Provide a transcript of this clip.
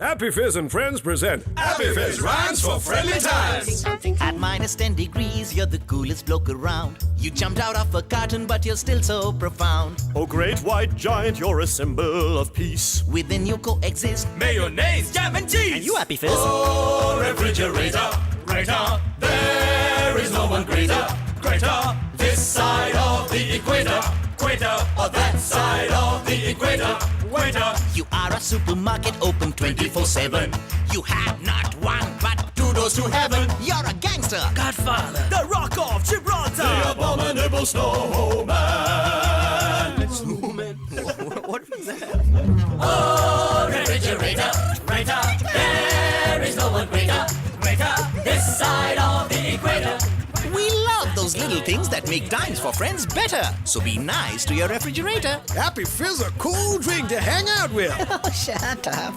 Appy Fizz and Friends present Appy Fizz Rhymes for Friendly Times. At -10 degrees, you're the coolest bloke around. You jumped out of a carton, but you're still so profound. Oh, great white giant, you're a symbol of peace. Within you coexist mayonnaise, jam and cheese. and you, Appy Fizz. Oh, refrigerator, greater. There is no one greater, greater. This side of the equator, greater. Or that side of the equator, greater. You are a supermarket open 24/7. You have not one, but two doors to heaven. You're a gangster, Godfather, The Rock of Gibraltar! the abominable snowman. Snowman. What was that? Oh, refrigerator, greater. There is no one greater, greater. This side of the equator. We love those little things that make times for friends better. So be nice to your refrigerator. Appy Fizz, a cool drink to hang out with. Oh, shut up.